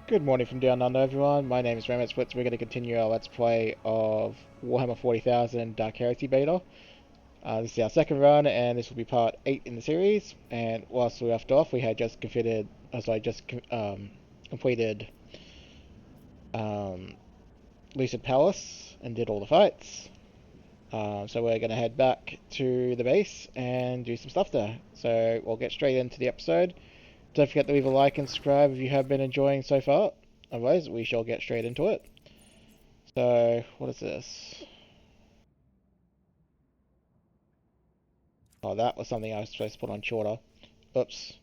Good morning from down under, everyone. My name is Ramet Splits. We're going to continue our Let's Play of Warhammer 40,000 Dark Heresy Beta. This is our second run, and this will be part 8 in the series. And whilst we left off, we had just completed Lucid Palace and did all the fights. So we're going to head back to the base and do some stuff there. So we'll get straight into the episode. Don't forget to leave a like and subscribe if you have been enjoying so far. Otherwise, we shall get straight into it. So, what is this? Oh, that was something I was supposed to put on shorter. Oops.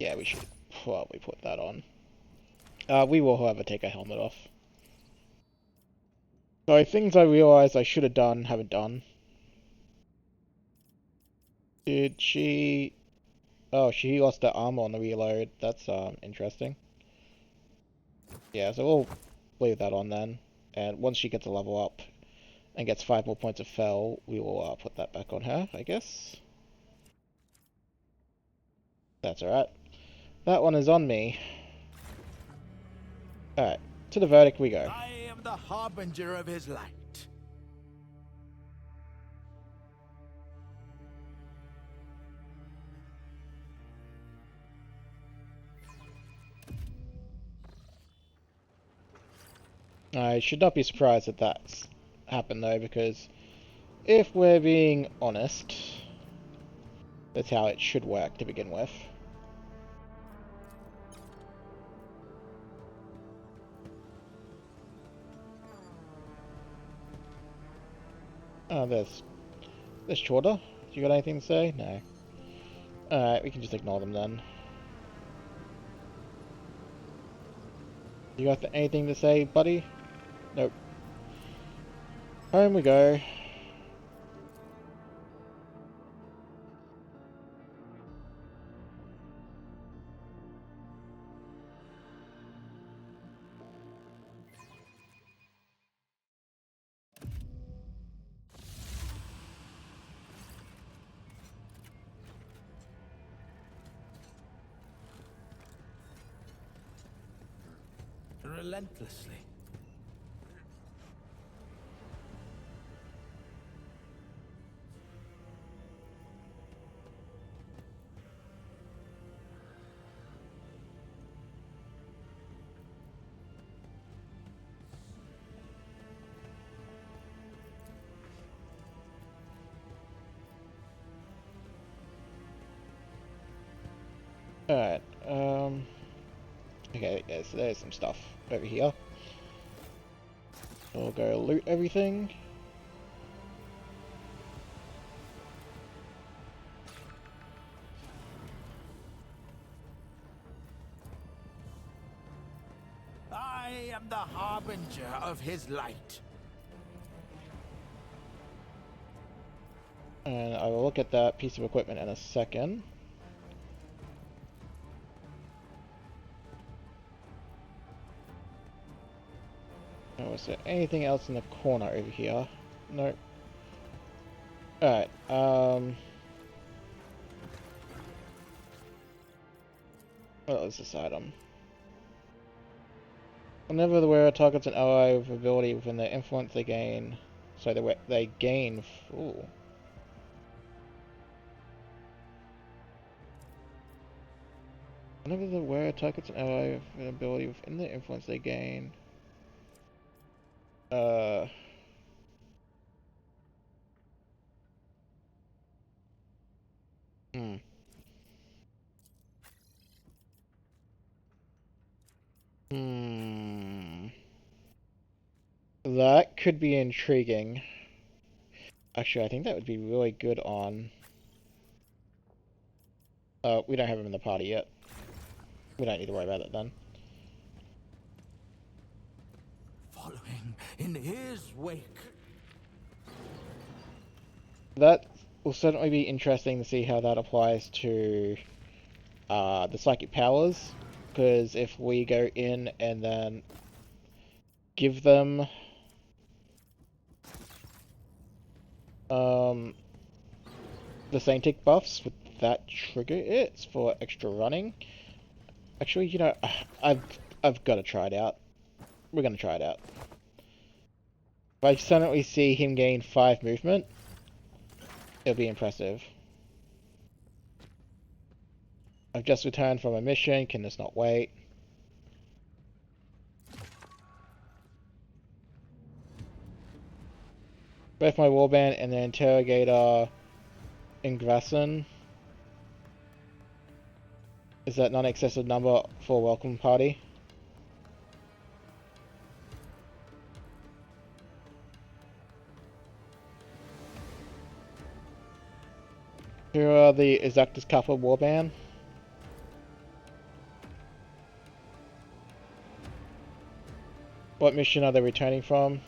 Yeah, we should probably put that on. We will, however, take our helmet off. So, things I realized I should have done, haven't done. Did she... Oh, she lost her armor on the reload. That's, interesting. Yeah, so we'll leave that on then. And once she gets a level up and gets 5 more points of fell, we will put that back on her, I guess. That's alright. That one is on me. Alright, to the verdict we go. I am the harbinger of his light. I should not be surprised that that's happened though, because if we're being honest, that's how it should work to begin with. Oh, there's Chorter. You got anything to say? No. Alright, we can just ignore them then. You got anything to say, buddy? Nope. Home we go. Relentlessly. Alright, okay, yeah, so there's some stuff over here. We'll go loot everything. I am the harbinger of his light. And I will look at that piece of equipment in a second. Oh, is there anything else in the corner over here? Nope. Alright, what is this item? Whenever the wearer targets an ally with ability within their influence, they gain... So they gain... Ooh. Whenever the wearer targets an ally with an ability within their influence, they gain... Hmm. That could be intriguing. Actually, I think that would be really good on... we don't have him in the party yet. We don't need to worry about it then. Following in his wake. That will certainly be interesting to see how that applies to the psychic powers. Because if we go in and then give them the same tick buffs with that trigger it for extra running. Actually, you know, I've got to try it out. We're gonna try it out. If I suddenly see him gain 5 movement, it'll be impressive. I've just returned from a mission. Can this not wait? Both my warband and the interrogator in Grasson. Is that non-excessive number for a welcome party? Who are the Exactus Kappa warband? What mission are they returning from?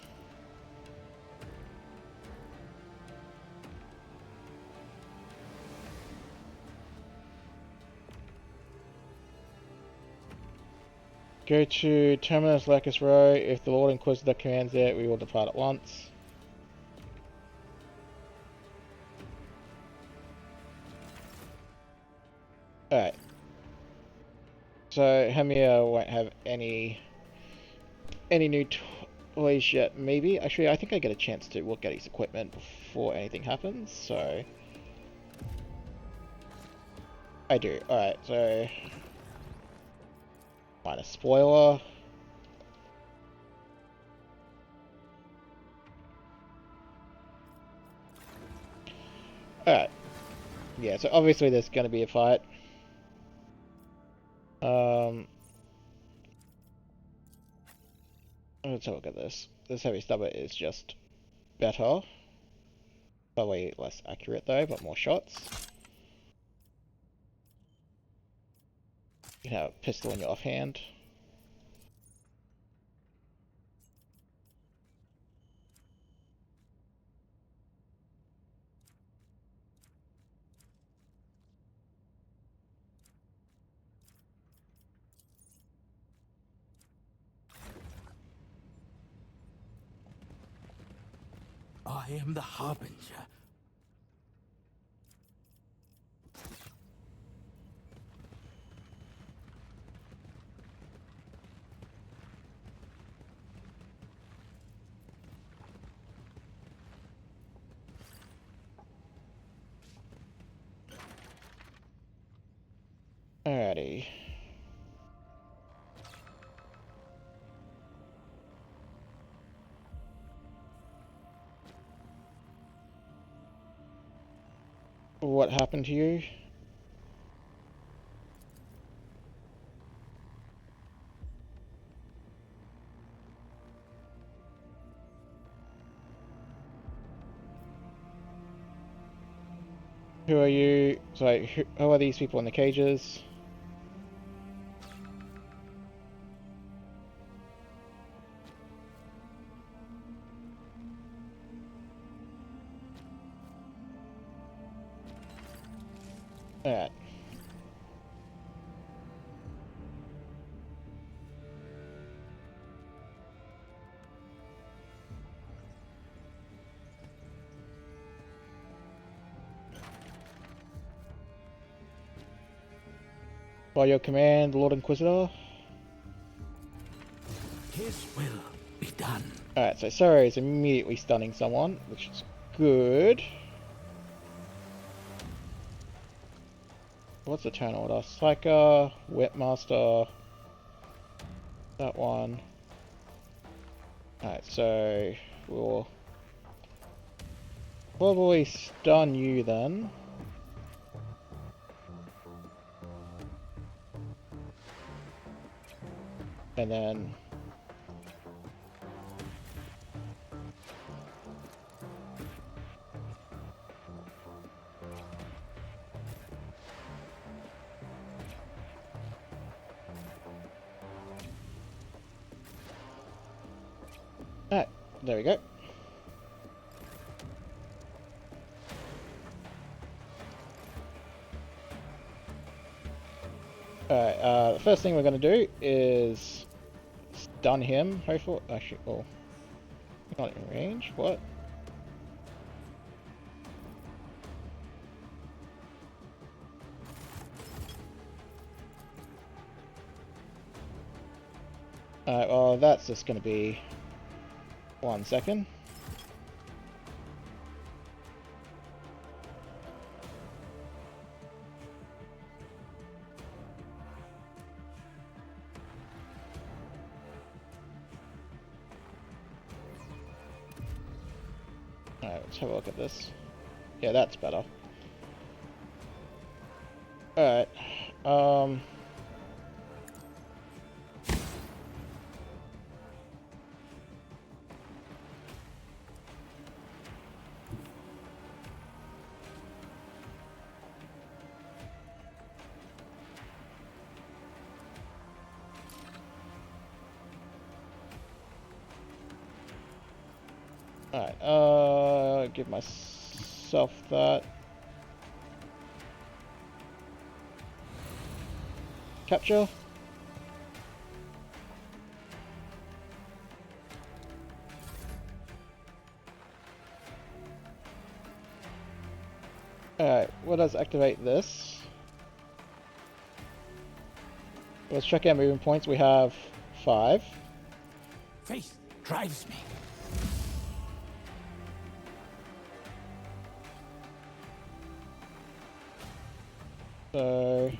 Go to Terminus Lacus Row. If the Lord Inquisitor commands it, we will depart at once. Alright. So, Hemia won't have any new toys yet, maybe? Actually, I think I get a chance to look at his equipment before anything happens, so... I do. Alright, so... Minor spoiler. Alright. Yeah, so obviously there's gonna be a fight. Let's have a look at this. This heavy stubber is just better. Probably less accurate though, but more shots. You can have a pistol in your offhand. I am the Harbinger. Alrighty. What happened to you? Who are you? Sorry, who are these people in the cages? Alright. By your command, Lord Inquisitor. His will be done. Alright, so Sarah is immediately stunning someone, which is good. What's the turn order? Psyker, Whipmaster, that one. Alright, so we'll probably stun you then. And then... Alright, there we go. Alright, the first thing we're going to do is stun him, hopefully. Actually, oh. Not in range? What? Alright, well that's just going to be 1 second. Alright, let's have a look at this. Yeah, that's better. Alright, Alright, give myself that. Capture. Alright, what does activate this? Let's check our movement points. We have 5. Faith drives me. So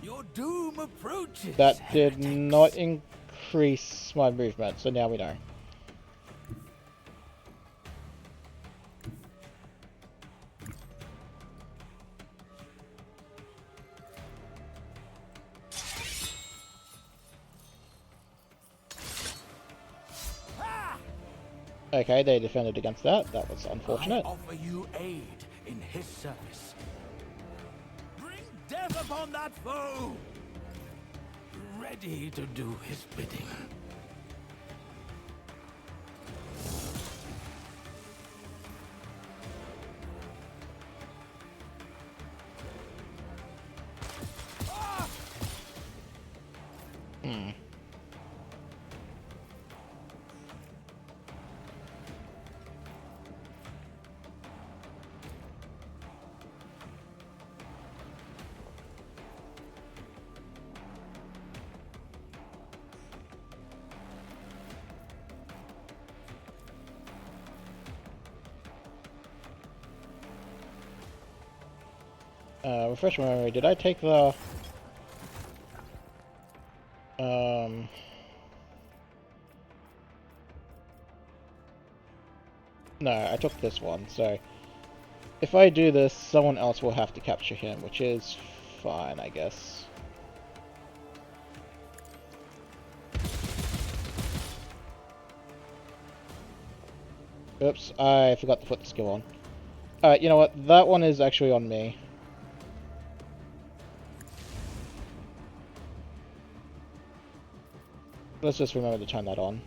Your doom approaches. that did heretics. not increase my movement, so now we know. Okay, they defended against that. That was unfortunate. I offer you aid in his service. Bring death upon that foe. Ready to do his bidding. Refresh my memory. Did I take the... No, I took this one, so... If I do this, someone else will have to capture him, which is fine, I guess. Oops, I forgot to put the skill on. Alright, you know what? That one is actually on me. Let's just remember to turn that on.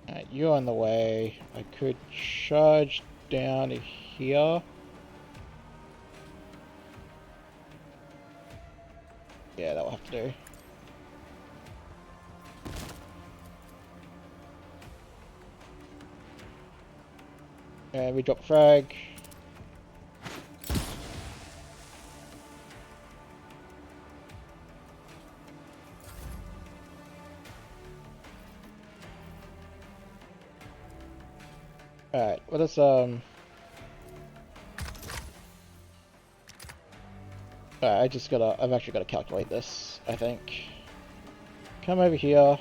Alright, you're on the way. I could charge down here. Yeah, that will have to do. And we drop frag. Alright, what is Alright, I've actually gotta calculate this, I think. Come over here.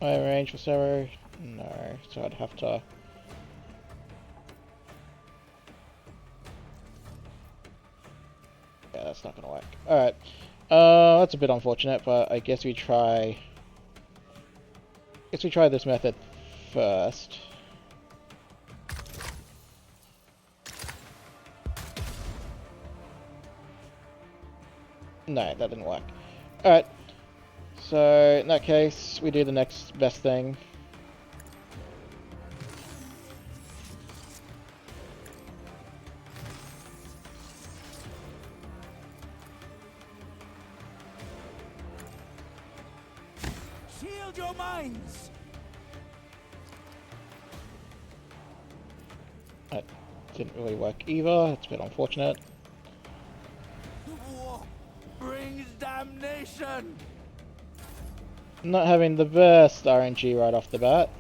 My range for Sarah? No, so I'd have to... Yeah, that's not gonna work. Alright. That's a bit unfortunate, but I guess we try... Guess we try this method first. No, that didn't work. Alright. So, in that case, we do the next best thing. Shield your minds. That didn't really work either. It's a bit unfortunate. War brings damnation. Not having the best RNG right off the bat.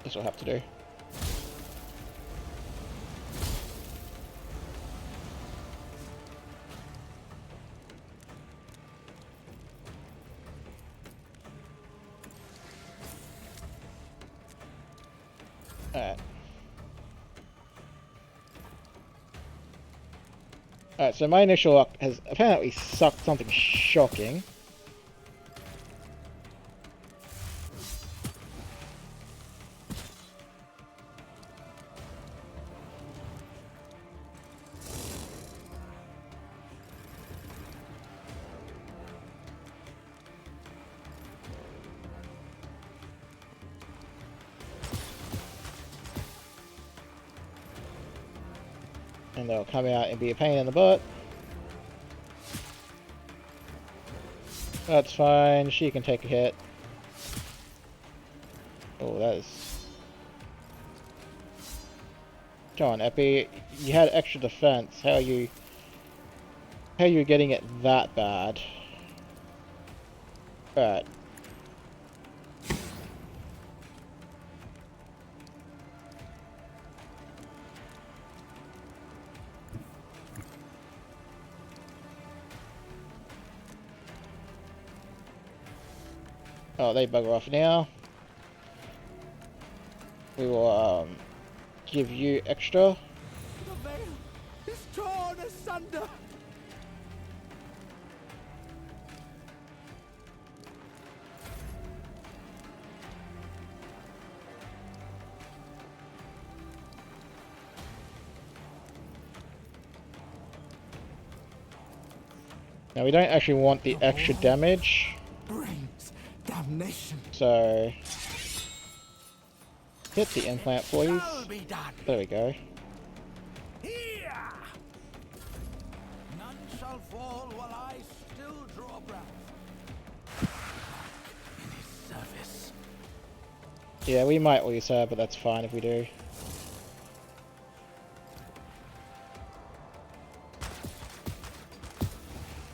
This will have to do. Alright. Alright, so my initial luck has apparently sucked something shocking. And they'll come out and be a pain in the butt. That's fine, she can take a hit. Oh, that is... Come on, Epi. You had extra defense. How are you getting it that bad? Alright. Oh, they bugger off now. We will, give you extra. The veil is torn asunder. Now, we don't actually want the extra damage. Brings damnation. So... Hit the implant, please. Shall be done. There we go. Here. None shall fall while I still draw breath. In his service. Yeah, we might lose her, but that's fine if we do.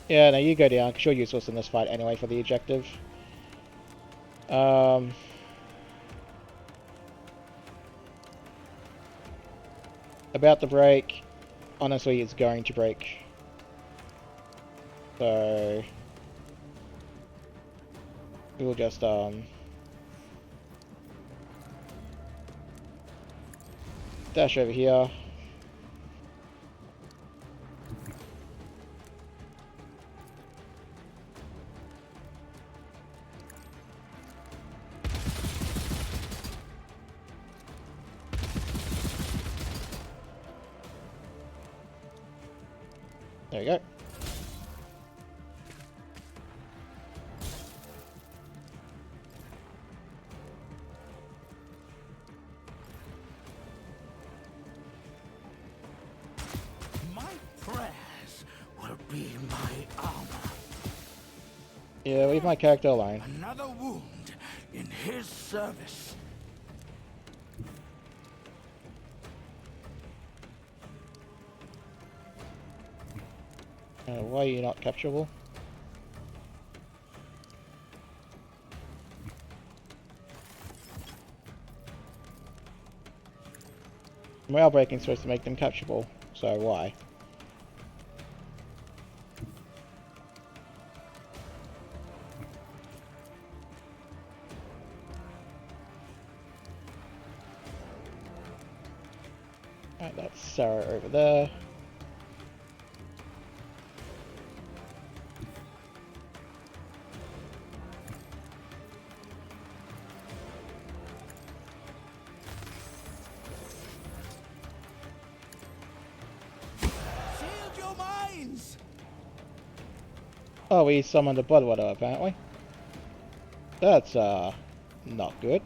Yeah, no, you go down, because you're useless in this fight anyway for the objective. About the break, honestly, it's going to break. So... We'll just, dash over here. There we go. My prayers will be my armor. Yeah, leave my character alone. Another wound in his service. Why are you not capturable? Morale breaking is supposed to make them capturable, so why? Alright, that's Sarah over there. Shield your minds! Oh, we summoned a Bloodwater apparently. That's, not good.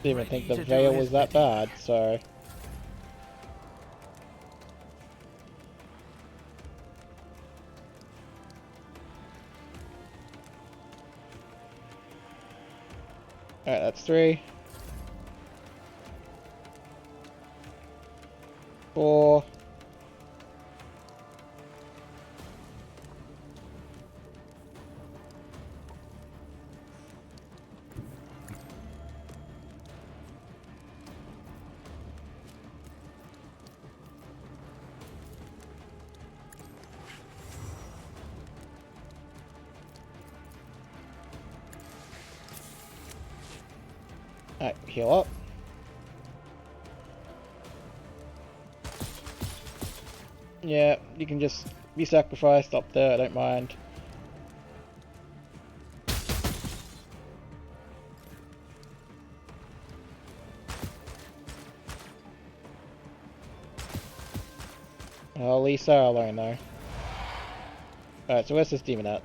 Didn't even think the veil was that bad, so... Alright, that's 3. 4. Alright, heal up. Yeah, you can just be sacrificed up there, I don't mind. I'll leave Sarah alone though. Alright, so where's this demon at?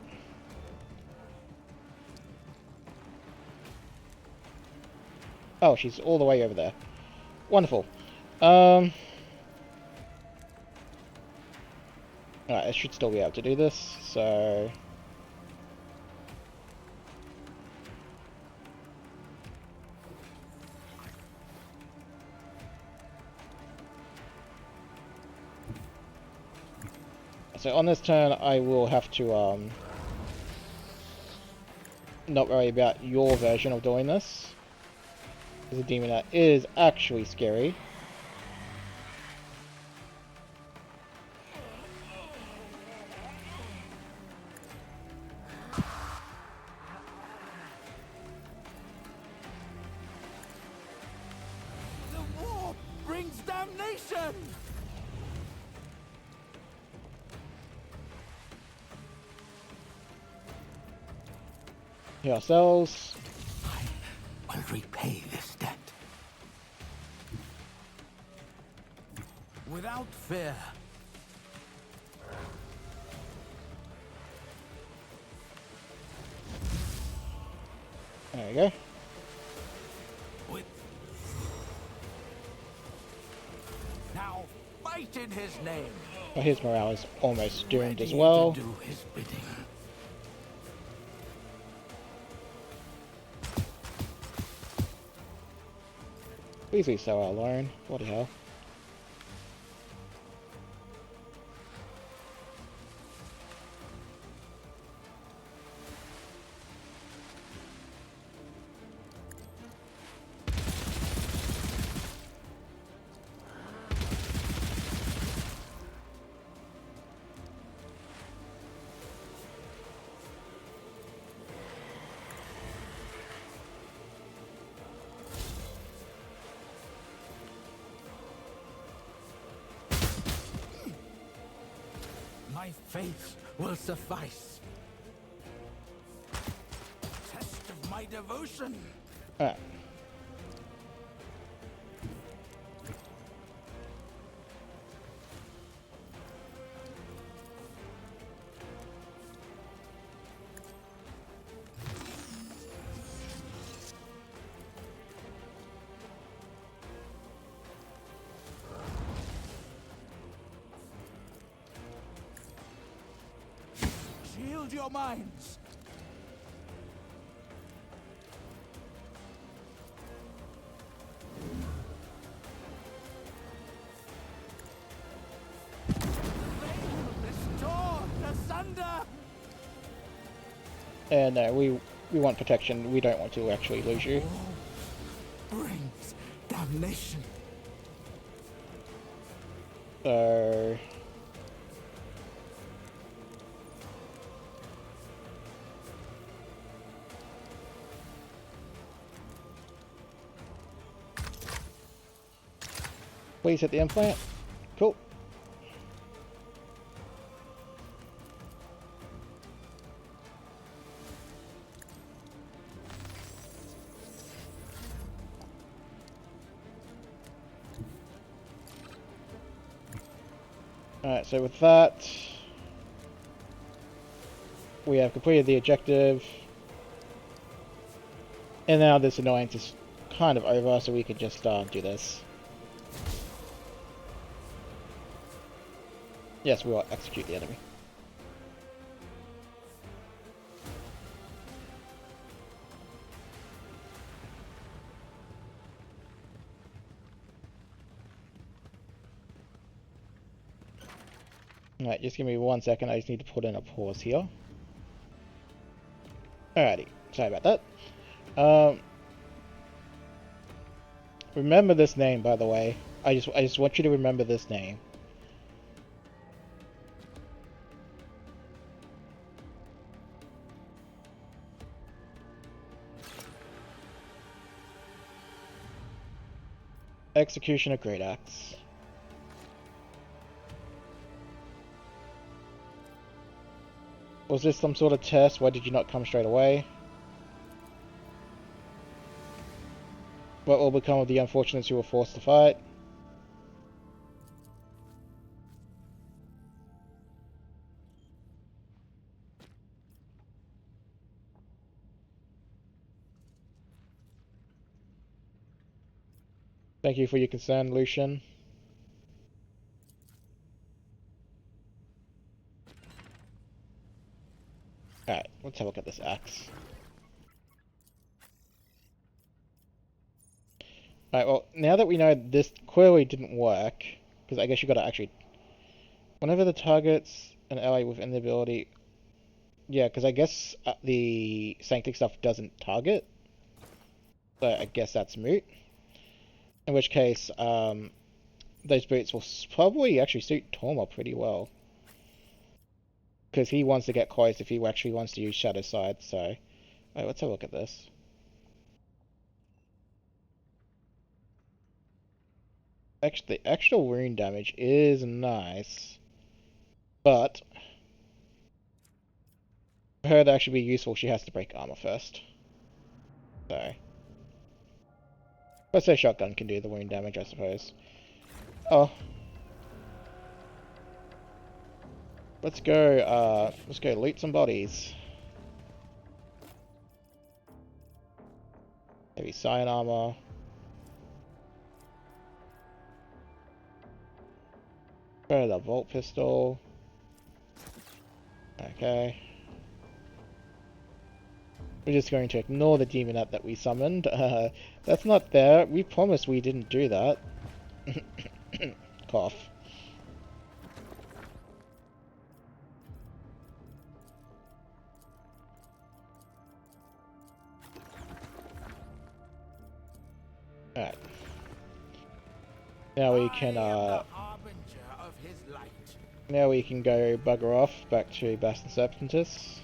Oh, she's all the way over there. Wonderful. Alright, I should still be able to do this, so... So on this turn, I will have to, not worry about your version of doing this. Because the demon is actually scary. The war brings damnation! Heal ourselves. I'll repay this debt. Without fear. There we go. With... Now fight in his name. Well, his morale is almost doomed as Ready well. to do his bidding. Please leave Sarah alone. What the hell? My faith will suffice. Test of my devotion. Alright. Shield your minds. And we want protection. We don't want to actually lose you. Brings damnation. So please hit the implant. Cool. Alright, so with that, we have completed the objective. And now this annoyance is kind of over, so we can just do this. Yes, we will execute the enemy. Alright, just give me 1 second, I just need to put in a pause here. Alrighty, sorry about that. Remember this name, by the way. I just want you to remember this name. Executioner Great Axe. Was this some sort of test? Why did you not come straight away? What will become of the unfortunates who were forced to fight? Thank you for your concern, Lucian. Alright, let's have a look at this axe. Alright, well, now that we know this clearly didn't work, because I guess you gotta actually... Whenever the target's an ally with an ability... Yeah, because I guess the Sanctic stuff doesn't target. So I guess that's moot. In which case, those boots will probably actually suit Torma pretty well. Because he wants to get close if he actually wants to use Shadow Side, so... Alright, let's have a look at this. Actually, the actual wound damage is nice. But... for her to actually be useful, she has to break armor first. So... let's say shotgun can do the wound damage, I suppose. Oh. Let's go loot some bodies. Heavy Scion armor. Go the Volt Pistol. Okay. We're just going to ignore the Demonette that we summoned. That's not there. We promised we didn't do that. Cough. Alright. Now we can, now we can go bugger off back to Bastion Serpentis.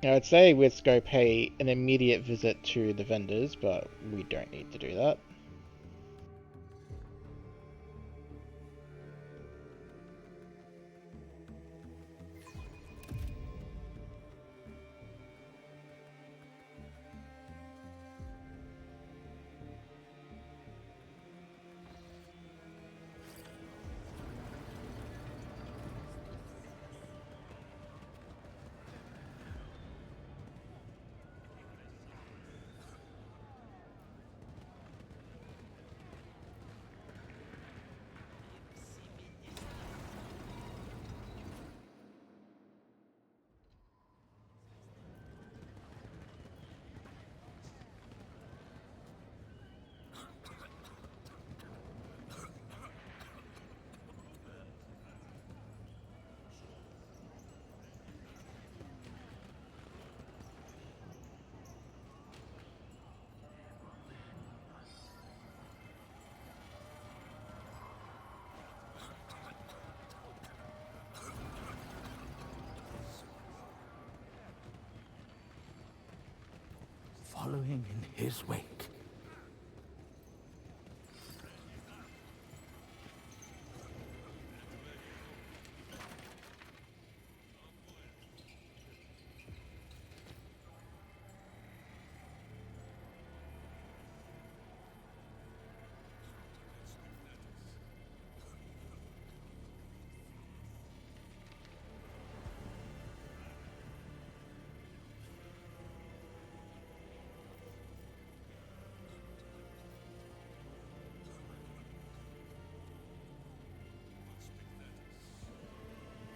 Now I'd say let's go pay an immediate visit to the vendors, but we don't need to do that. following in his wake.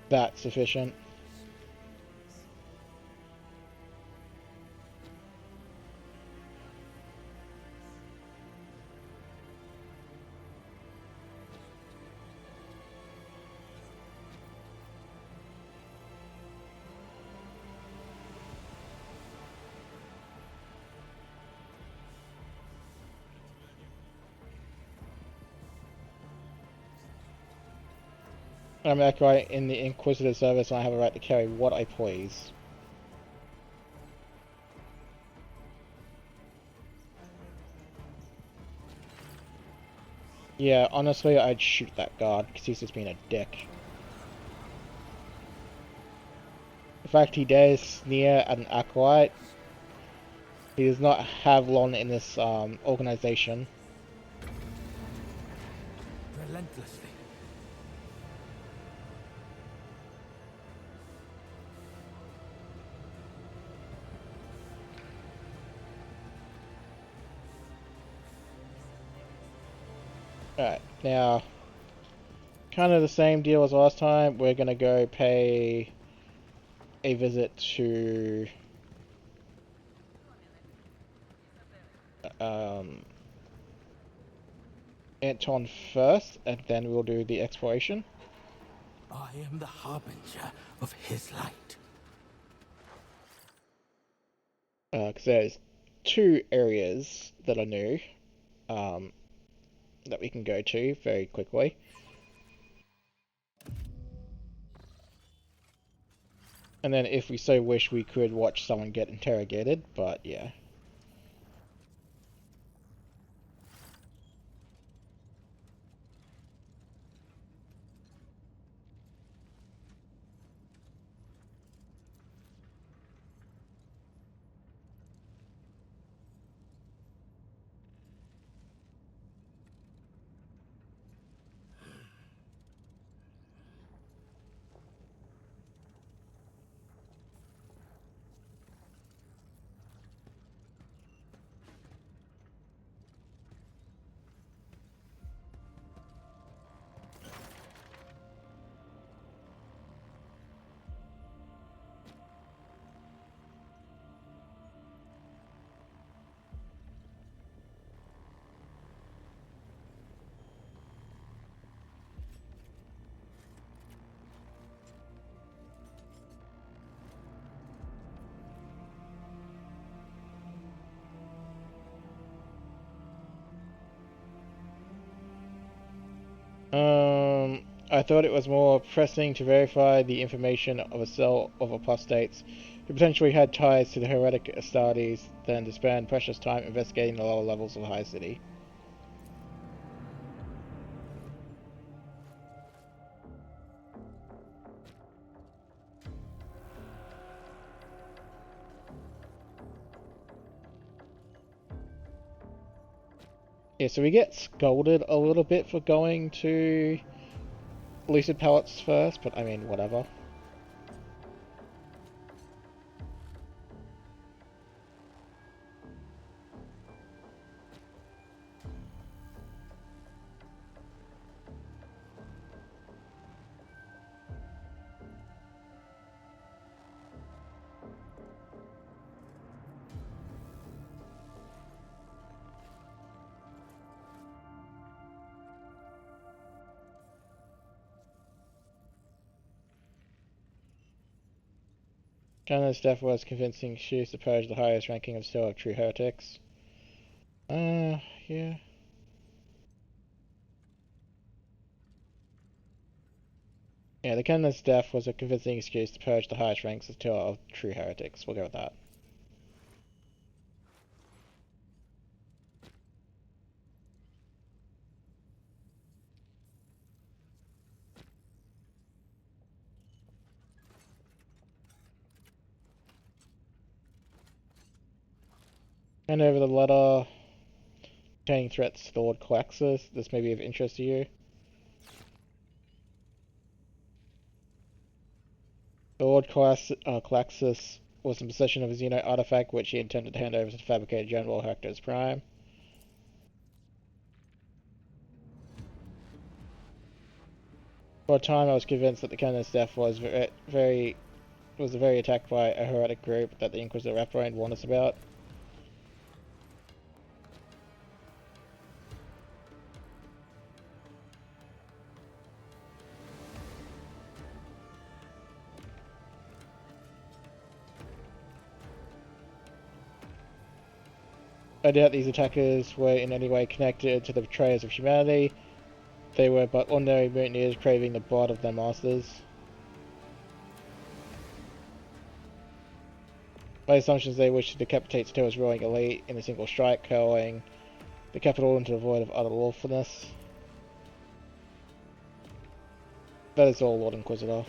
That's sufficient. I'm acolyte in the Inquisitor service and I have a right to carry what I please. Yeah, honestly, I'd shoot that guard because he's just being a dick. The fact he dares sneer at an acolyte, he does not have long in this organization. Relentlessly. Alright, now, kind of the same deal as last time. We're going to go pay a visit to Anton first, and then we'll do the exploration. I am the harbinger of his light. Because there's two areas that are new that we can go to very quickly. And then if we so wish, we could watch someone get interrogated, but yeah. I thought it was more pressing to verify the information of a cell of apostates who potentially had ties to the heretic Astartes than to spend precious time investigating the lower levels of the High City. Yeah, so we get scolded a little bit for going to Lucid Pellets first, but I mean, whatever. China's death was convincing excuse to purge the highest ranking of still of true heretics. Yeah. Yeah, the cannon's death was a convincing excuse to purge the highest ranks of still of true heretics. We'll go with that. Hand over the letter containing threats to the Lord Calaxus. This may be of interest to you. The Lord Calaxus was in possession of a Xeno artifact which he intended to hand over to the fabricated General Hector's Prime. For a time I was convinced that the cannon's death was very attacked by a heretic group that the Inquisitor Raphael warned us about. I doubt these attackers were in any way connected to the betrayers of humanity. They were but ordinary mutineers craving the blood of their masters. My assumption is they wish to decapitate Stella's ruling elite in a single strike, hurling the capital into the void of utter lawfulness. That is all, Lord Inquisitor.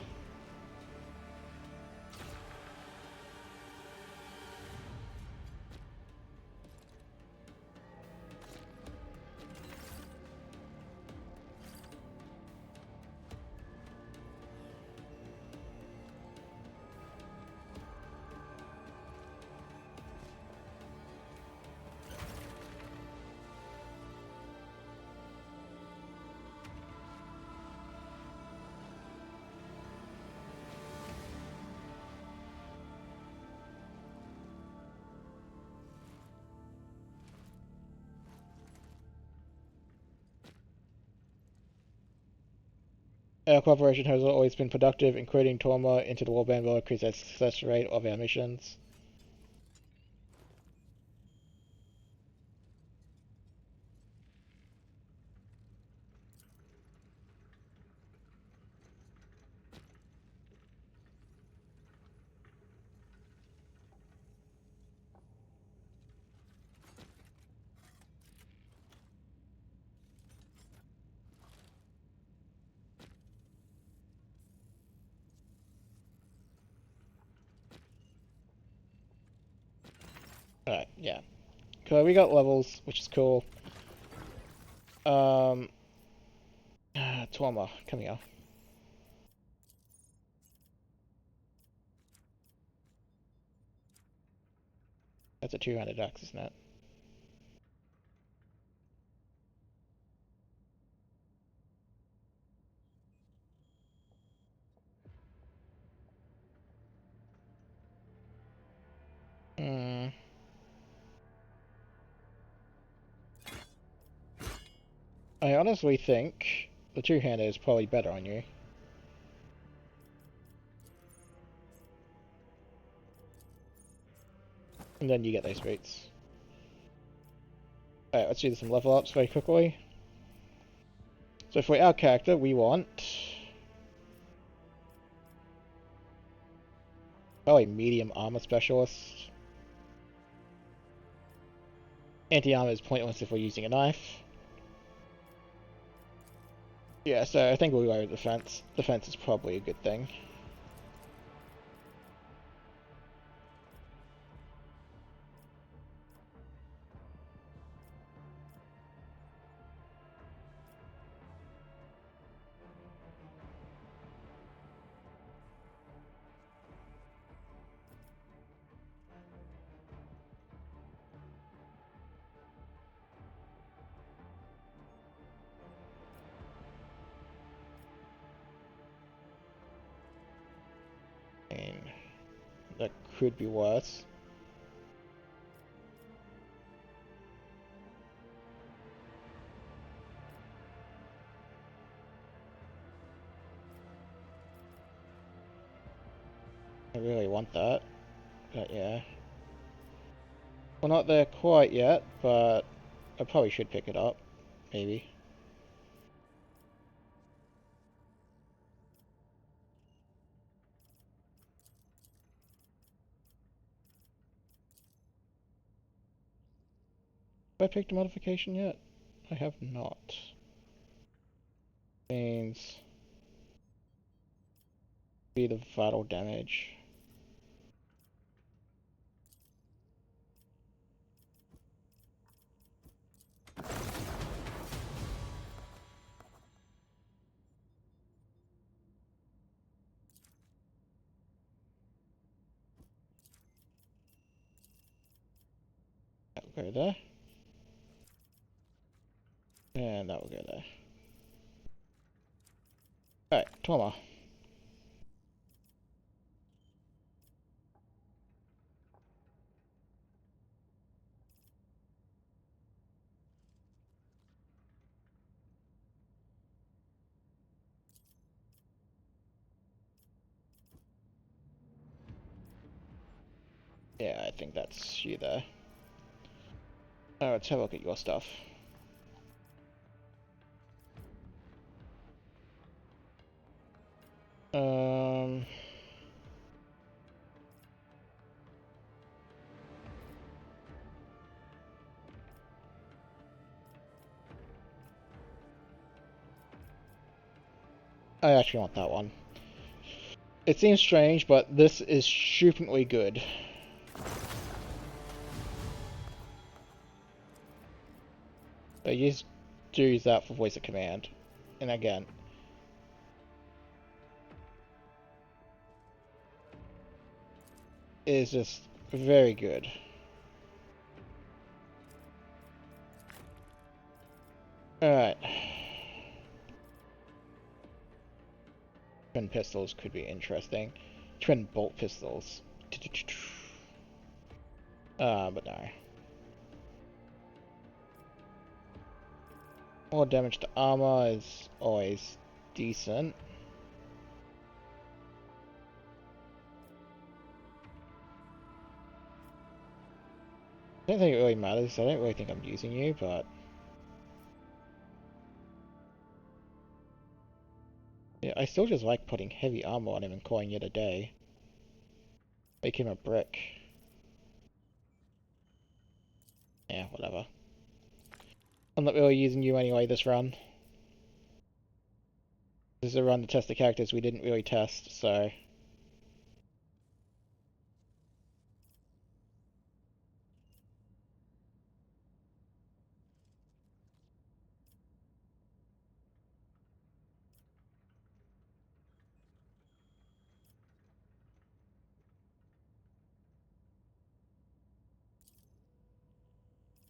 Our cooperation has always been productive, including Torma into the warband will increase the success rate of our missions. Alright, yeah. So we got levels, which is cool. Torma, come here. That's a 200 axe, isn't it? Hmm. I honestly think the two-hander is probably better on you. And then you get those boots. Alright, let's do some level ups very quickly. So for our character, we want probably medium armor specialist. Anti-armor is pointless if we're using a knife. Yeah, so I think we'll go with defense. Defense is probably a good thing. And that could be worse. I really want that, but yeah. We're not there quite yet, but I probably should pick it up, maybe. Have I picked a modification yet? I have not. Means be the vital damage. That will go there. And that will go there. Alright, Toma. Yeah, I think that's you there. Alright, let's have a look at your stuff. I actually want that one. It seems strange, but this is stupidly good. But you just do use that for voice of command. And again, it is just very good. Alright. Twin pistols could be interesting. Twin bolt pistols. But no. More damage to armor is always decent. I don't think it really matters. I don't really think I'm using you, but yeah, I still just like putting heavy armor on him and calling it a day. Make him a brick. Yeah, whatever. I'm not really using you anyway this run. This is a run to test the characters we didn't really test, so...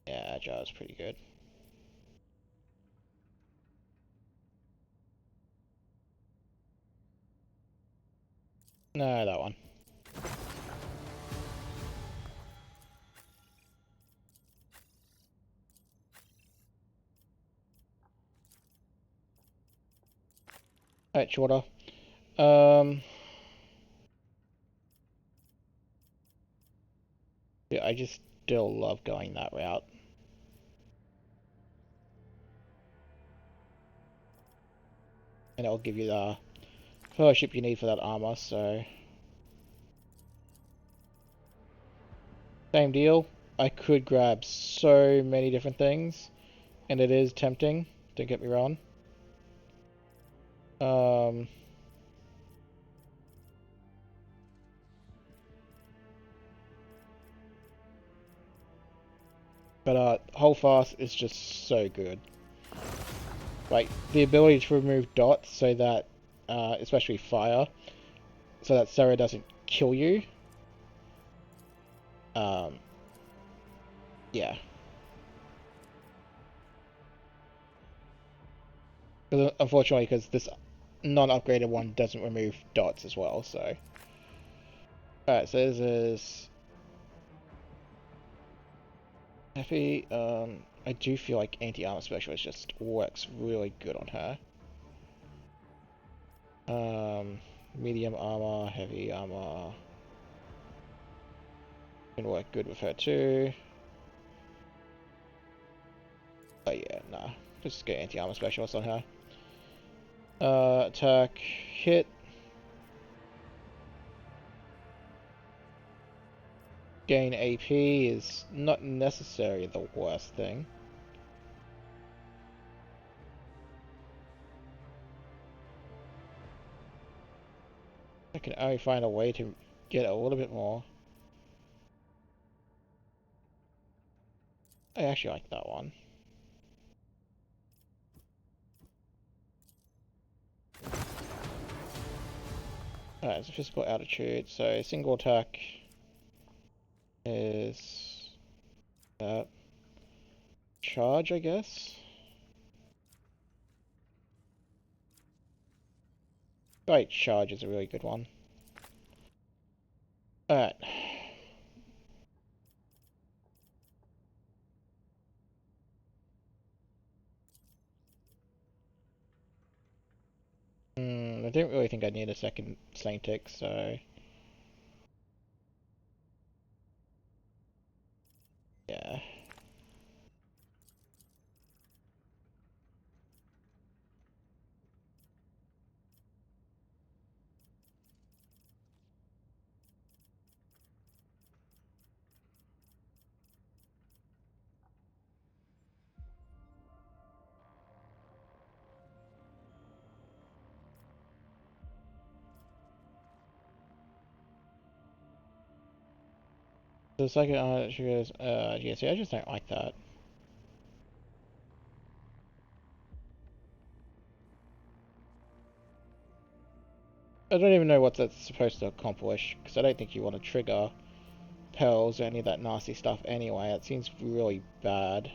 Yeah, Agile is pretty good. No, that one. Alright, shorter. Yeah, I just still love going that route. And it'll give you the fellowship you need for that armor, so... Same deal. I could grab so many different things, and it is tempting, don't get me wrong. But Holdfast is just so good. Like, the ability to remove dots so that, especially fire, so that Sarah doesn't kill you. Yeah. Unfortunately, because this non-upgraded one doesn't remove dots as well, so... Alright, so this is... Heavy, I do feel like anti-armor specialist just works really good on her. Medium armor, heavy armor... Can work good with her too. But yeah, nah. Just get anti-armor specialist on her. Attack, hit. Gain AP is not necessarily the worst thing. I can only find a way to get a little bit more. I actually like that one. Alright, it's a physical altitude, so single attack is Charge, I guess. Right, charge is a really good one. Alright. I didn't really think I need a second Saintix, so... yeah. The second, she goes, yeah, see, I just don't like that. I don't even know what that's supposed to accomplish, because I don't think you want to trigger pearls or any of that nasty stuff anyway. It seems really bad.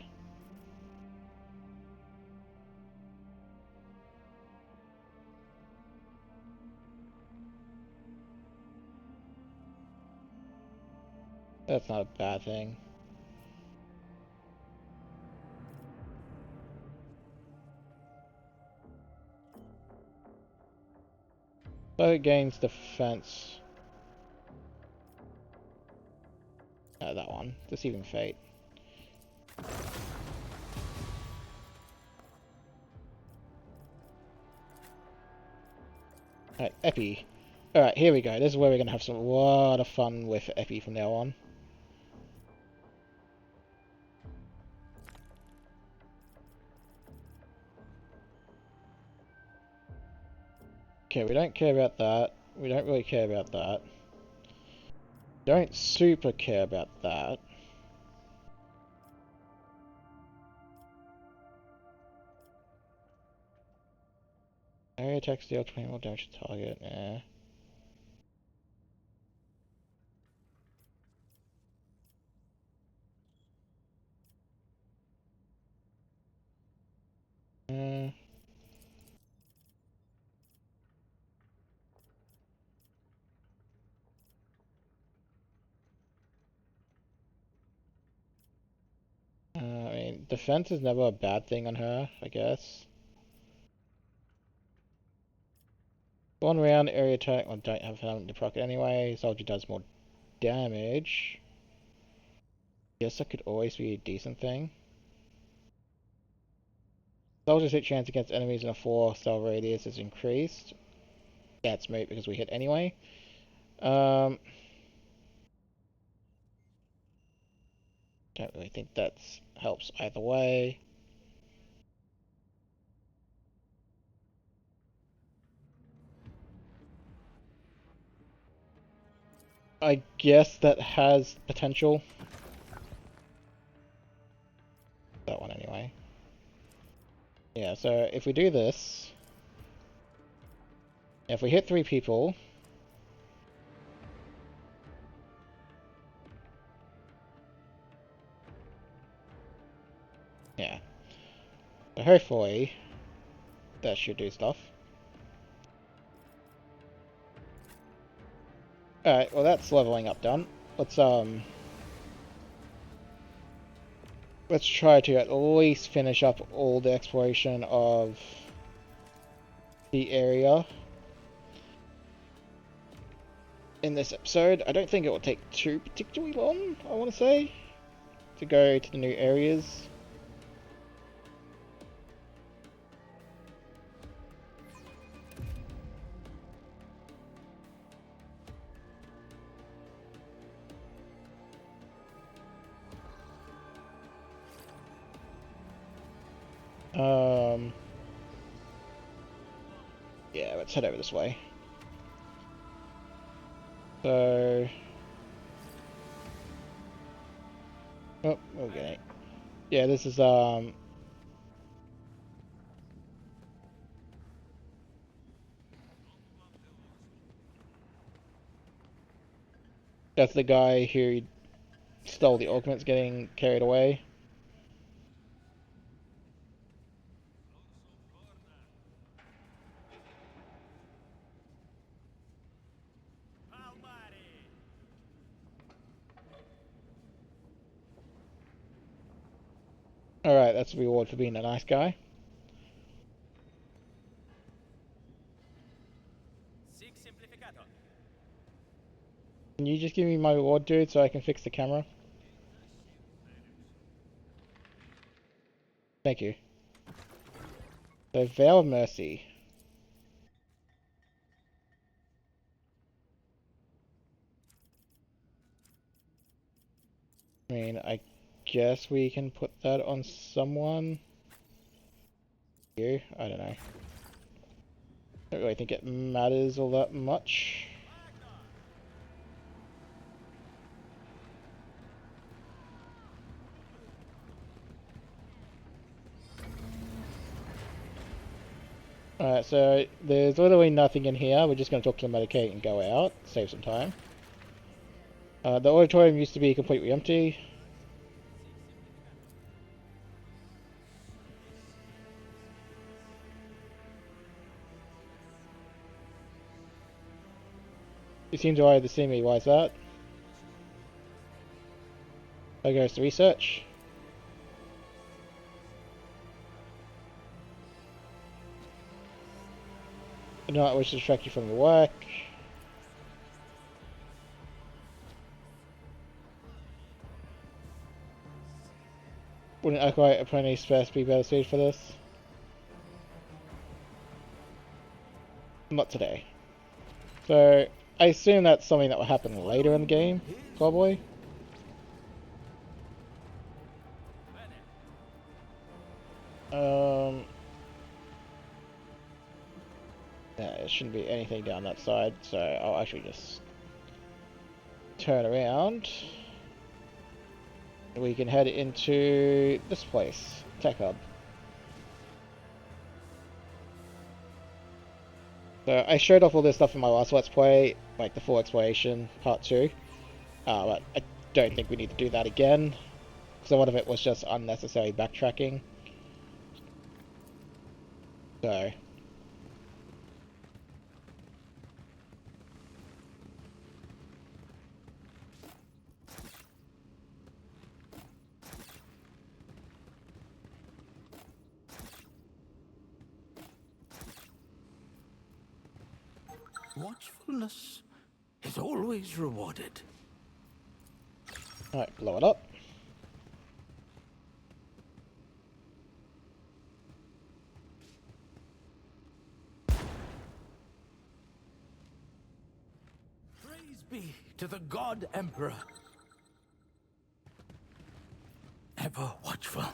That's not a bad thing. So it gains defense. No, that one. Deceiving Fate. Alright, Epi. Alright, here we go. This is where we're going to have a lot of fun with Epi from now on. Okay, we don't care about that. We don't really care about that. Don't super care about that. Area attacks deal 20 more damage to target. Yeah. Uh, I mean, defense is never a bad thing on her, I guess. One round area attack. Well, don't have him to proc it anyway. Soldier does more damage. Guess that could always be a decent thing. Soldier's hit chance against enemies in a 4-cell radius is increased. Yeah, it's moot because we hit anyway. Don't really think that helps either way. I guess that has potential. That one anyway. Yeah, so if we do this, if we hit 3 people, yeah. So hopefully that should do stuff. Alright, well that's leveling up done. Let's try to at least finish up all the exploration of the area in this episode. I don't think it will take too particularly long, I want to say, to go to the new areas. Yeah, let's head over this way. So... oh, okay. Yeah, this is, that's the guy who Stole the augments getting carried away. Alright, that's a reward for being a nice guy. Can you just give me my reward, dude, so I can fix the camera? Thank you. So, Veil of Mercy. I mean, I guess we can put that on someone. You? I don't know. Don't really think it matters all that much. Alright, so there's literally nothing in here. We're just going to talk to the Medicaid and go out. Save some time. The auditorium used to be completely empty. You seem to already see me. Why is that? There goes the research. I do not wish to distract you from your work. Wouldn't Acolyte Apprentice first be better suited for this? Not today. So, I assume that's something that will happen later in the game, probably. Yeah, there shouldn't be anything down that side, so I'll actually just turn around. We can head into this place, Tech Hub. So I showed off all this stuff in my last Let's Play, like the full exploration, part 2. But I don't think we need to do that again. So a lot of it was just unnecessary backtracking. So... Watchfulness is always rewarded. Alright, blow it up. Praise be to the God Emperor. Ever watchful.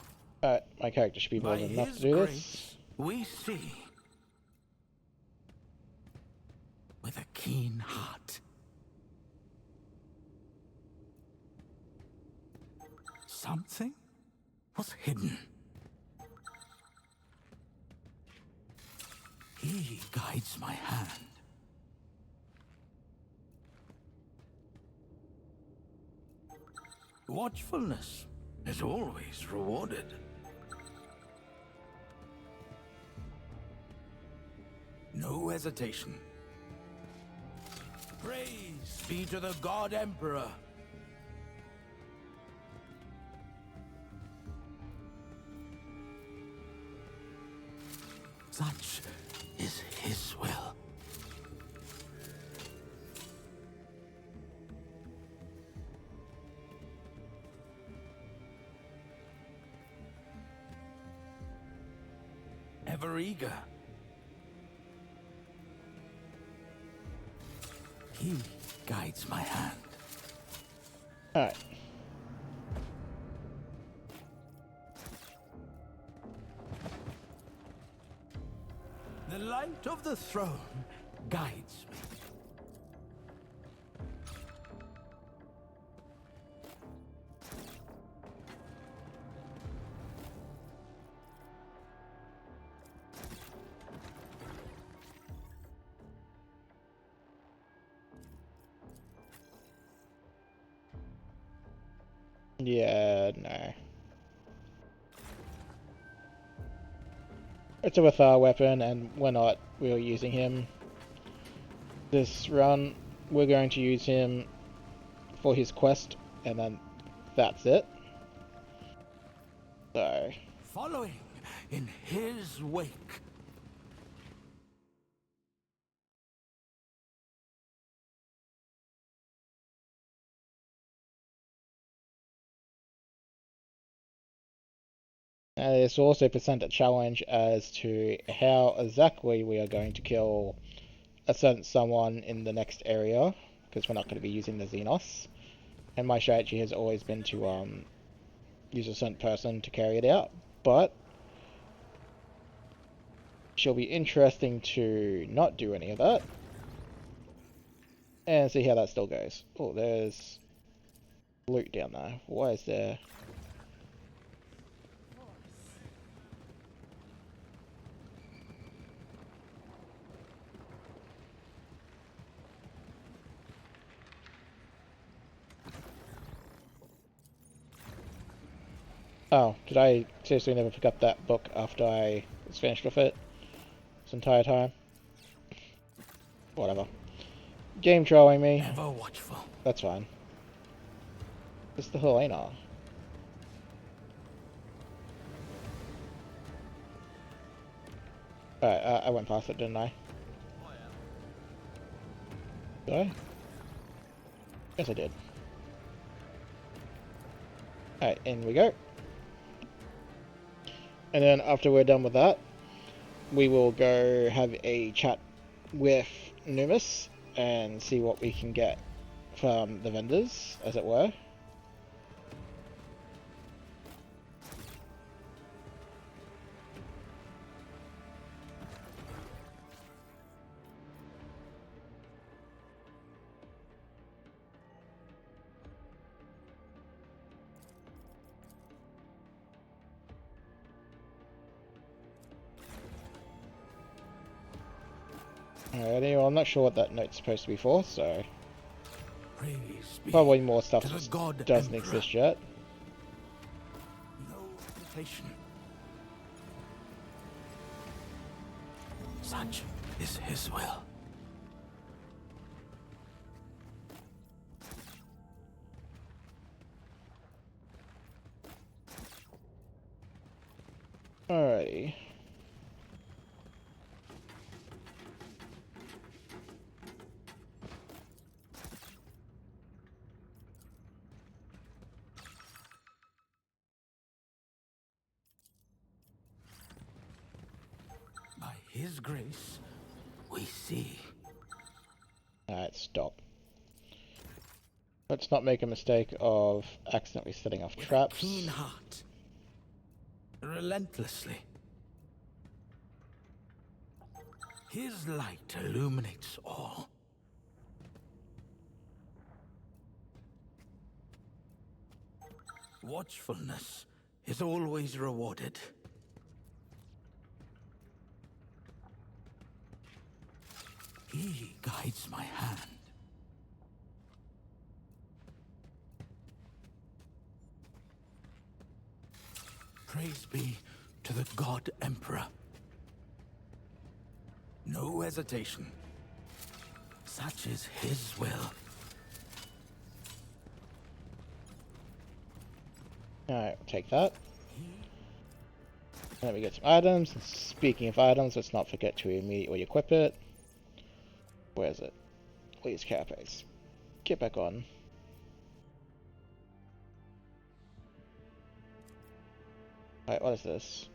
Alright, my character should be more By than enough his to do grace, this. we see. With a keen heart. Something was hidden. He guides my hand. Watchfulness is always rewarded. No hesitation. Praise be to the God Emperor. Such is his will. Ever eager. He guides my hand. Alright. The light of the throne guides me. Yeah, no. It's a Withar weapon, and we're not really using him this run. We're going to use him for his quest, and then that's it. So, Following in his wake. and this also present a challenge as to how exactly we are going to kill a certain someone in the next area, because we're not going to be using the Xenos. And my strategy has always been to use a certain person to carry it out, but she'll be interesting to not do any of that and see how that still goes. Oh, there's loot down there. Why is there? Oh, did I seriously never pick up that book after I was finished with it this entire time? Whatever. Game trolling me. Ever watchful. That's fine. It's the Helena. Alright, I went past it, didn't I? Did I? Yes, I did. Alright, in we go. And then after we're done with that, we will go have a chat with Numis and see what we can get from the vendors, as it were. Alrighty, well, I'm not sure what that note's supposed to be for, so Praise be probably more stuff to the just God doesn't Emperor. exist yet. No hesitation. Such is his will. Alrighty. By his grace, we see. Alright, stop. Let's not make a mistake of accidentally setting off With traps. a keen heart. Relentlessly. His light illuminates all. Watchfulness is always rewarded. He guides my hand. Praise be to the God Emperor. No hesitation. Such is his will. Alright, we'll take that. Let me get some items. And speaking of items, let's not forget to immediately equip it. Where is it? Please, carapace. Get back on. Alright, what is this?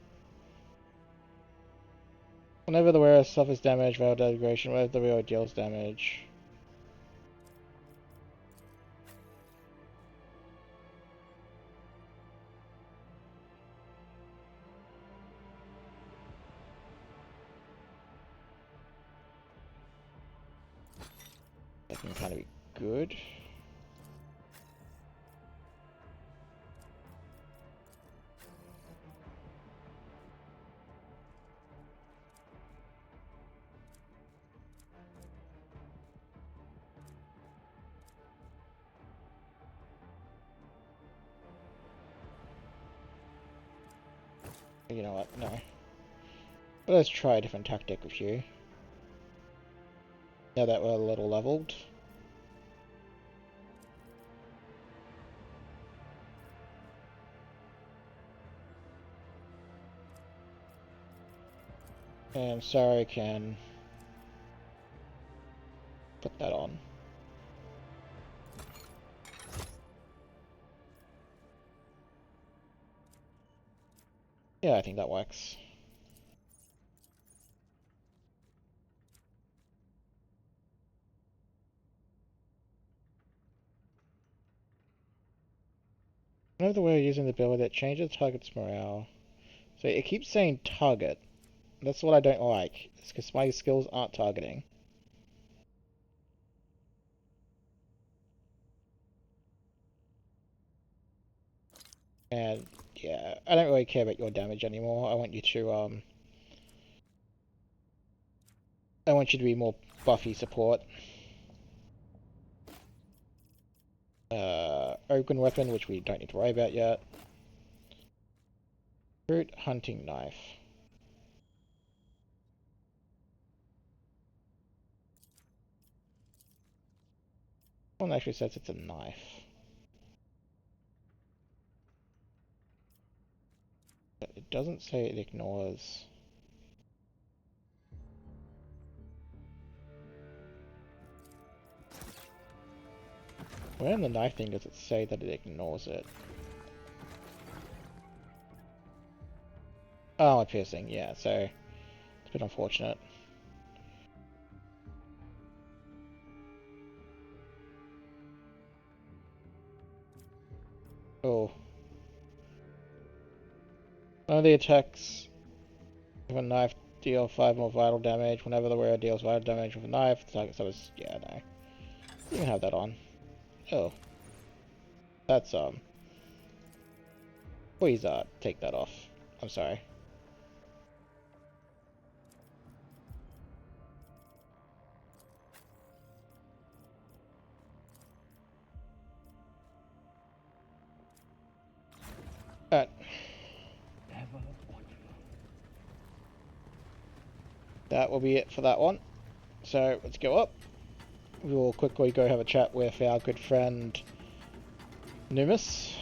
Whenever the wearer suffers damage while degradation, whenever the wearer deals damage. That can kind of be good. You know what? No. But let's try a different tactic with you. Now that we're a little leveled. And Sarah can put that on. Yeah, I think that works. Another way of using the ability that changes the target's morale. So it keeps saying target. That's what I don't like. It's because my skills aren't targeting. And yeah, I don't really care about your damage anymore. I want you to be more buffy support. Open weapon, which we don't need to worry about yet. Fruit hunting knife. One actually says it's a knife. But it doesn't say it ignores. Where in the knife thing does it say that it ignores it? Oh, a piercing, yeah, so it's a bit unfortunate. Oh. One of the attacks with a knife deal 5 more vital damage. Whenever the wearer deals vital damage with a knife, the target suffers. Yeah, no. You can have that on. Oh. That's, please, take that off. I'm sorry. Alright. That will be it for that one. So, let's go up. We will quickly go have a chat with our good friend Numis.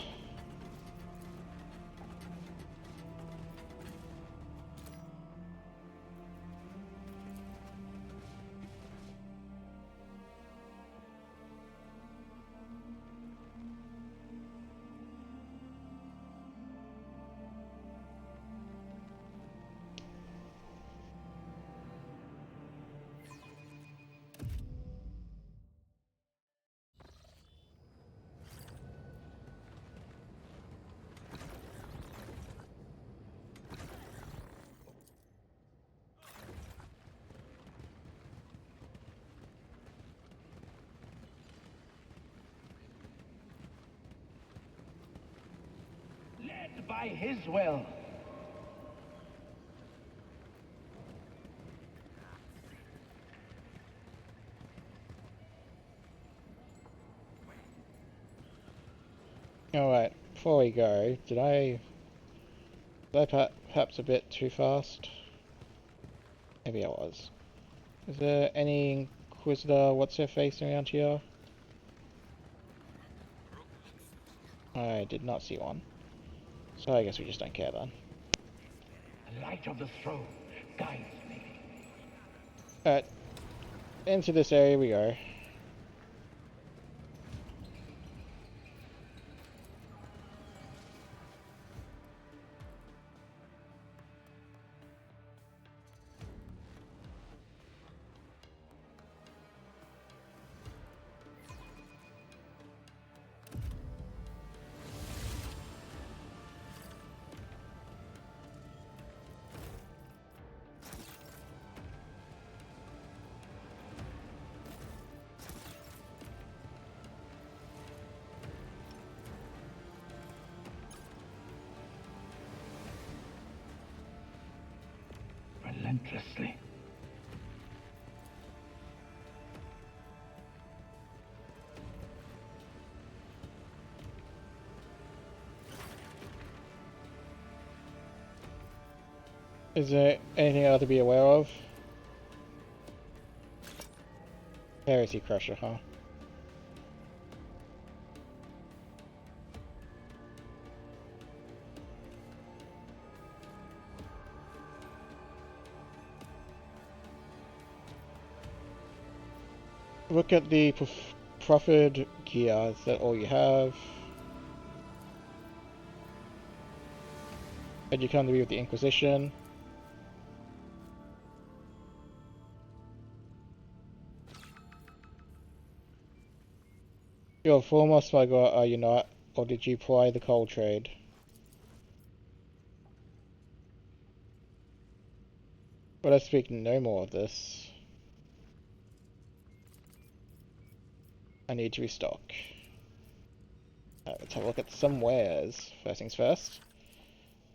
Led by his will. Alright, before we go, did I perhaps a bit too fast? Maybe I was. Is there any Inquisitor what's-her-face around here? I did not see one. So I guess we just don't care then. The light of the throne guides me. Alright, into this area we go. Relentlessly. Is there anything else to be aware of? Heresy Crusher, huh? Look at the proffered gear. Is that all you have? And you come to be with the Inquisition. You're a former smuggler, are you not? Or did you ply the coal trade? But I speak no more of this. I need to restock. Let's have a look at some wares. First things first.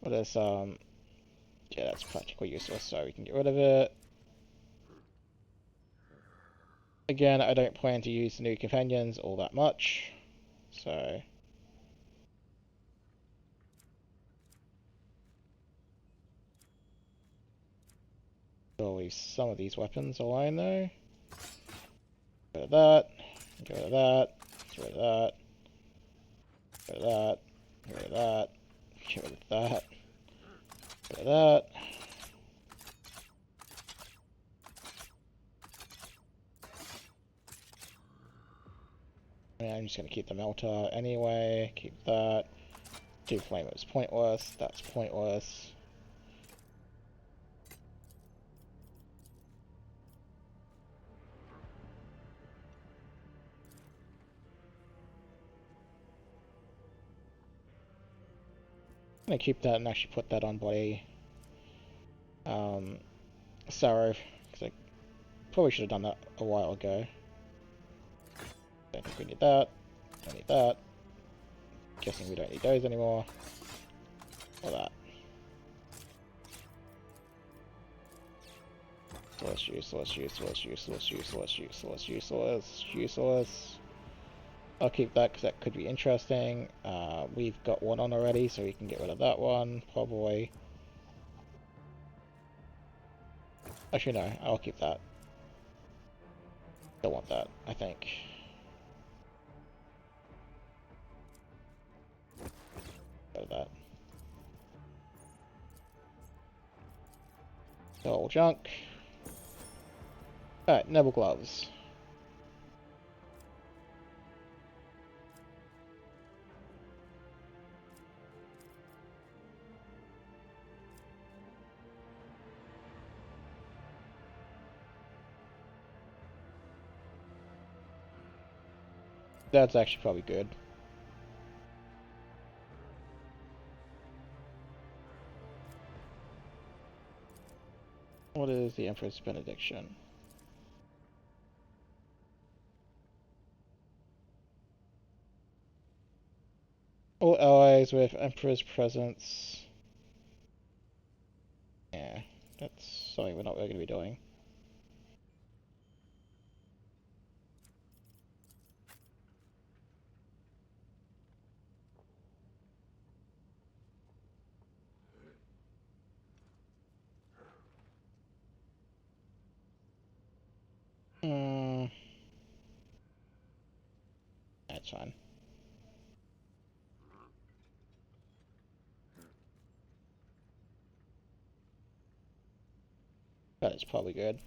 What is, yeah, that's practically useless, so we can get rid of it. Again, I don't plan to use the new companions all that much, so... I'll leave some of these weapons alone, though. Get rid of that. Get rid of that. Get rid of that. Get rid of that. Get rid of that. Get rid of that. Get rid of that. I'm just going to keep the melter anyway. Keep that. Do flame is pointless. That's pointless. I'm going to keep that and actually put that on body. Sorrow, because I probably should have done that a while ago. Don't think we need that. Don't need that. Guessing we don't need those anymore. Or that. Useless. I'll keep that because that could be interesting. We've got one on already, so we can get rid of that one, probably. Actually, no, I'll keep that. Don't want that, I think. Go to that. All junk. Alright, noble gloves. That's actually probably good. What is the Emperor's Benediction? All allies with Emperor's presence. Yeah, that's something we're not really going to be doing. That's fine. That is probably good.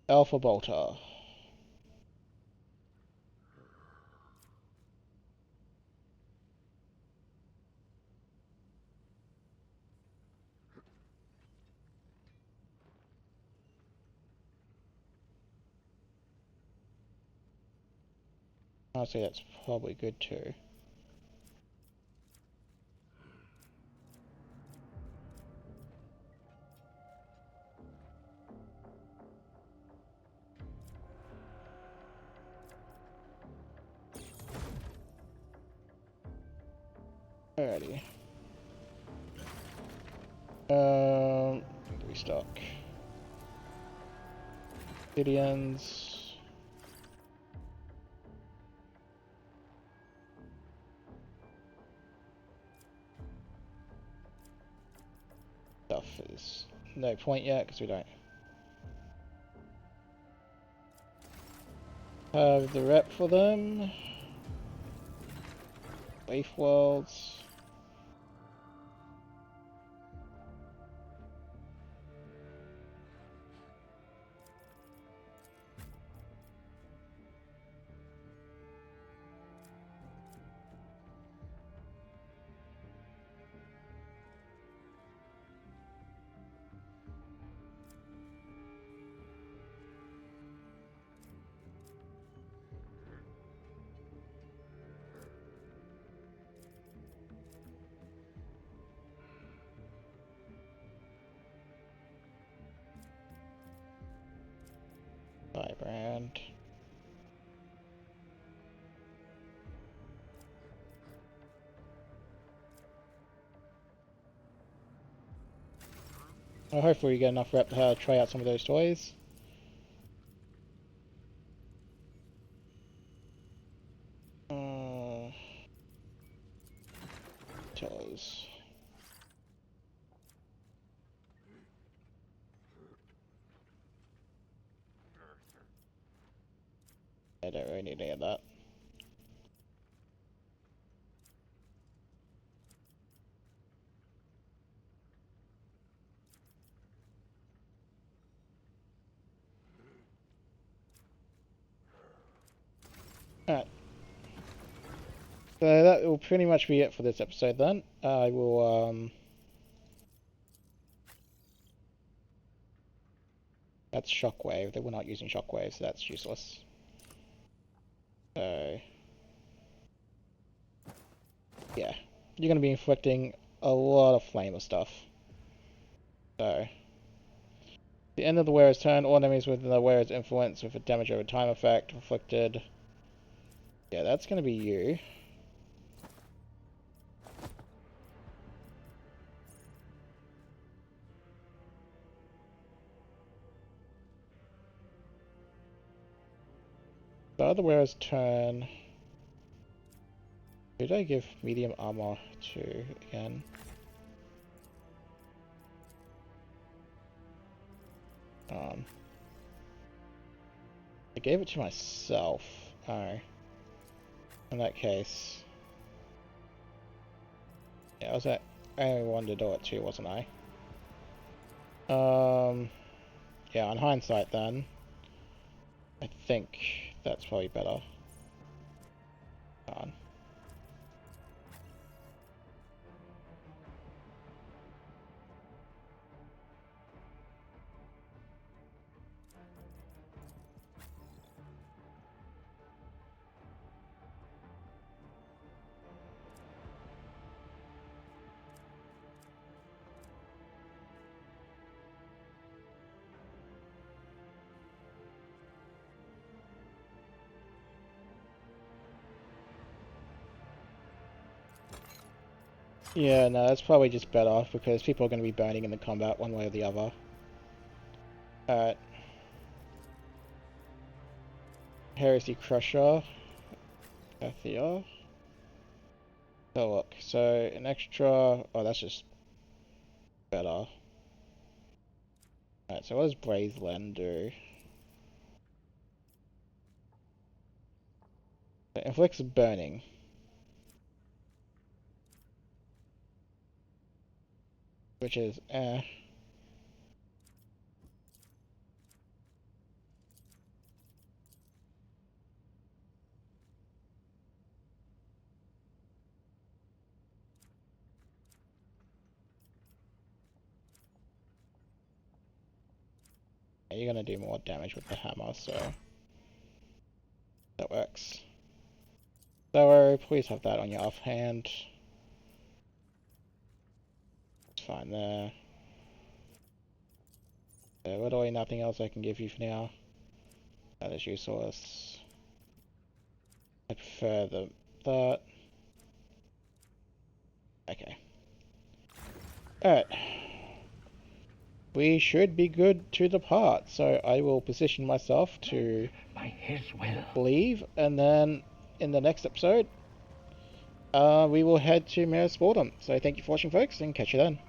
Alpha Bolter. Honestly, that's probably good too. Alrighty. Restock. Gideons. Stuff. There's no point yet because we don't have the rep for them. Leaf Worlds. Firebrand. Well, hopefully we get enough rep to try out some of those toys. Toys. I don't really need any of that. Alright. So that will pretty much be it for this episode then. I will, that's Shockwave. They were not using Shockwave, so that's useless. So... yeah. You're going to be inflicting a lot of flamer stuff. So... the end of the wearer's turn, all enemies within the wearer's influence with a damage over time effect inflicted. Yeah, that's going to be you. The other wearer's turn. Who did I give medium armor to again? I gave it to myself. Oh. In that case. Yeah, I was at. I only wanted to do it too, wasn't I? Yeah, on hindsight then. I think that's probably better. On. Yeah, no, that's probably just better because people are going to be burning in the combat one way or the other. Alright. Heresy Crusher. Athia. So look, so an extra... oh, that's just better. Alright, so what does Brazeland do? It inflicts burning. Which is, eh. You're gonna do more damage with the hammer, so... that works. So, please have that on your offhand. It's fine there. Literally nothing else I can give you for now. That is useless. I prefer that. Okay. Alright. We should be good to depart, so I will position myself to By his will. leave, and then in the next episode, we will head to Mare Sportum. So thank you for watching, folks, and catch you then.